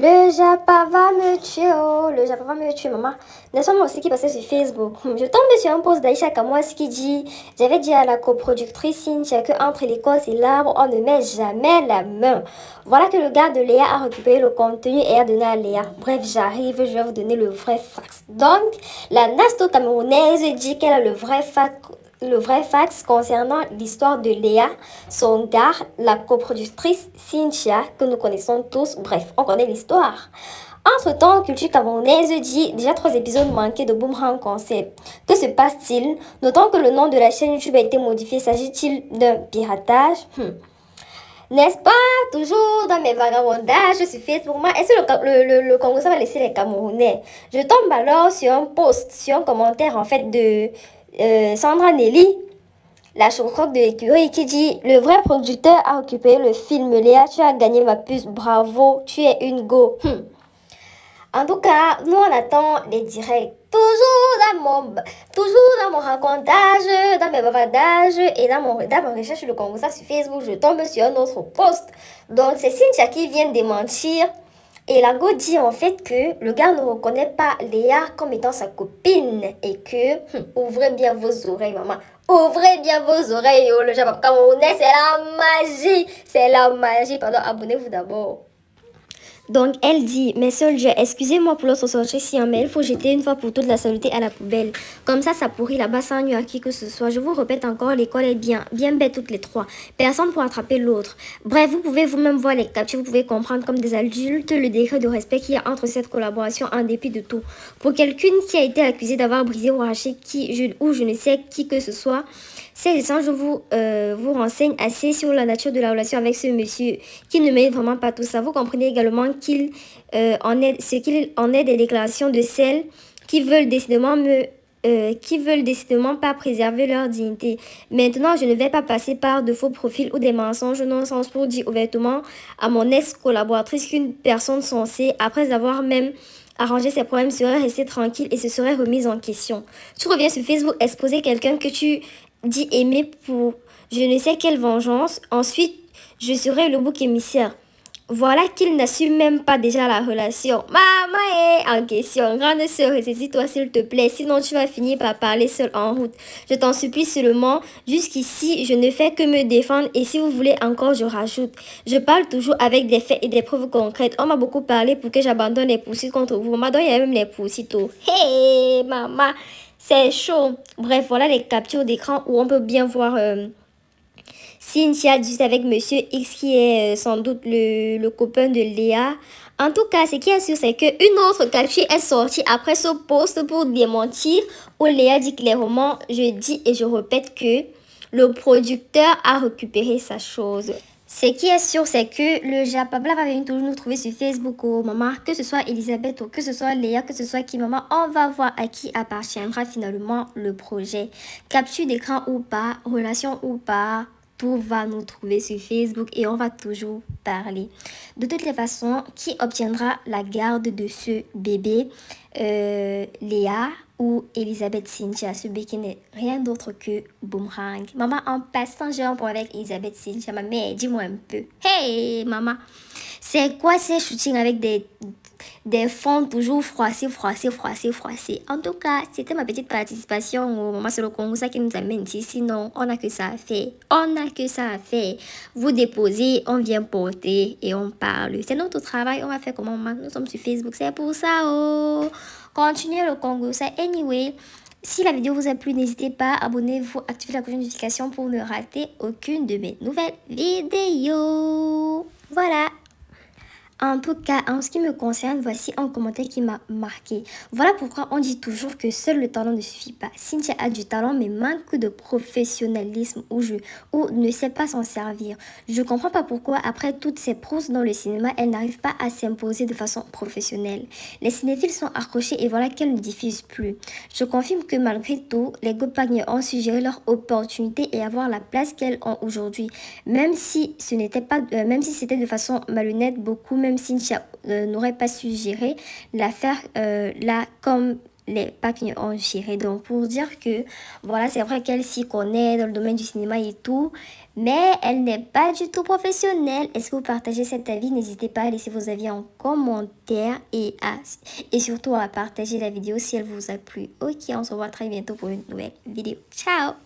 Le Japa va me tuer, oh, le Japa va me tuer, maman. N'est-ce pas moi aussi qui passait sur Facebook? Je tombe sur un post d'Aïcha Kamouas qui dit: j'avais dit à la coproductrice Cynthia que entre l'Écosse et l'arbre, on ne met jamais la main. Voilà que le gars de Léa a récupéré le contenu et a donné à Léa. Bref, j'arrive, je vais vous donner le vrai fax. Donc, la Nasto camerounaise dit qu'elle a le vrai fax concernant l'histoire de Léa, son gars, la coproductrice Cynthia, que nous connaissons tous. Bref, on connaît l'histoire. Entre-temps, Culture Camerounaise dit déjà 3 épisodes manqués de Boomerang Concept. Que se passe-t-il? Notons que le nom de la chaîne YouTube a été modifié. S'agit-il d'un piratage? N'est-ce pas? Toujours dans mes vagabondages sur Facebook. Moi, est-ce que le Congo ça va laisser les Camerounais? Je tombe alors sur un post, sur un commentaire en fait de Sandra Nelly, la choucroque de l'écurie, qui dit: le vrai producteur a occupé le film. Léa, tu as gagné ma puce, bravo, tu es une go. En tout cas, nous on attend les directs. Toujours dans mon racontage, dans mes bavardages et dans mon recherche sur le Congo ça sur Facebook, je tombe sur un autre post. Donc c'est Cynthia qui vient démentir. Et la go dit en fait que le gars ne reconnaît pas Léa comme étant sa copine et que, ouvrez bien vos oreilles, maman. Ouvrez bien vos oreilles, oh, le Japon camerounais, c'est la magie. C'est la magie. Pardon, abonnez-vous d'abord. Donc elle dit: mais soldier, excusez-moi pour l'autre sortie si mais il faut jeter une fois pour toutes la saleté à la poubelle. Comme ça pourrit là-bas sans nuire à qui que ce soit. Je vous répète encore, l'école est bien bête toutes les trois. Personne pour attraper l'autre. Bref, vous pouvez vous-même voir les captures, vous pouvez comprendre comme des adultes le degré de respect qu'il y a entre cette collaboration en dépit de tout. Pour quelqu'un qui a été accusé d'avoir brisé ou arraché je ne sais qui que ce soit, ces échanges vous renseigne assez sur la nature de la relation avec ce monsieur qui ne mérite vraiment pas tout ça. Vous comprenez également qu'il en est des déclarations de celles qui veulent décidément pas préserver leur dignité. Maintenant, je ne vais pas passer par de faux profils ou des mensonges non-sens pour dire ouvertement à mon ex-collaboratrice qu'une personne censée, après avoir même arrangé ses problèmes, serait restée tranquille et se serait remise en question. Tu reviens sur Facebook exposer quelqu'un que tu dis aimer pour je ne sais quelle vengeance. Ensuite, je serai le bouc émissaire. Voilà qu'il n'assume même pas déjà la relation. Maman est en question. Grande sœur, ressaisis-toi s'il te plaît. Sinon, tu vas finir par parler seul en route. Je t'en supplie seulement. Jusqu'ici, je ne fais que me défendre. Et si vous voulez encore, je rajoute. Je parle toujours avec des faits et des preuves concrètes. On m'a beaucoup parlé pour que j'abandonne les poursuites contre vous. Maman, il y a même les poursuites. Hey, maman, c'est chaud. Bref, voilà les captures d'écran où on peut bien voir... Cynthia juste avec Monsieur X qui est sans doute le copain de Léa. En tout cas, ce qui est sûr, c'est qu'une autre capture est sortie après ce post pour démentir où Léa dit clairement: je dis et je répète que le producteur a récupéré sa chose. Ce qui est sûr, c'est que le Japabla va venir toujours nous trouver sur Facebook, oh maman, que ce soit Elisabeth ou que ce soit Léa, que ce soit qui, maman, on va voir à qui appartiendra finalement le projet. Capture d'écran ou pas, relation ou pas, tout va nous trouver sur Facebook et on va toujours parler. De toutes les façons, qui obtiendra la garde de ce bébé, Léa ou Elisabeth Cynthia? Ce bébé qui n'est rien d'autre que Boomerang. Maman, en passant, j'ai un problème avec Elisabeth Cynthia. Ma mère, dis-moi un peu. Hey, maman, c'est quoi ces shootings avec des fonds toujours froissés? En tout cas, c'était ma petite participation au Maman sur le Congo, ça qui nous amène ici. Sinon, on n'a que ça à faire. Vous déposez, on vient porter et on parle. C'est notre travail, on va faire comment, maman? Nous sommes sur Facebook, c'est pour ça, oh. Continuez le Congo, ça. Anyway, si la vidéo vous a plu, n'hésitez pas, abonnez-vous, activez la cloche de notification pour ne rater aucune de mes nouvelles vidéos. Voilà. En tout cas, en ce qui me concerne, voici un commentaire qui m'a marqué. Voilà pourquoi on dit toujours que seul le talent ne suffit pas. Cynthia a du talent mais manque de professionnalisme ou ne sait pas s'en servir. Je ne comprends pas pourquoi, après toutes ces prouesses dans le cinéma, elle n'arrive pas à s'imposer de façon professionnelle. Les cinéphiles sont accrochés et voilà qu'elle ne diffuse plus. Je confirme que malgré tout, les Gopagne ont su gérer leur opportunité et avoir la place qu'elles ont aujourd'hui. Même si c'était de façon malhonnête, même Cynthia n'aurait pas su gérer l'affaire là comme les pas qui ont géré. Donc pour dire que voilà, c'est vrai qu'elle s'y connaît dans le domaine du cinéma et tout, mais elle n'est pas du tout professionnelle. Est-ce que vous partagez cet avis? N'hésitez pas à laisser vos avis en commentaire et surtout à partager la vidéo si elle vous a plu. Ok, on se revoit très bientôt pour une nouvelle vidéo. Ciao!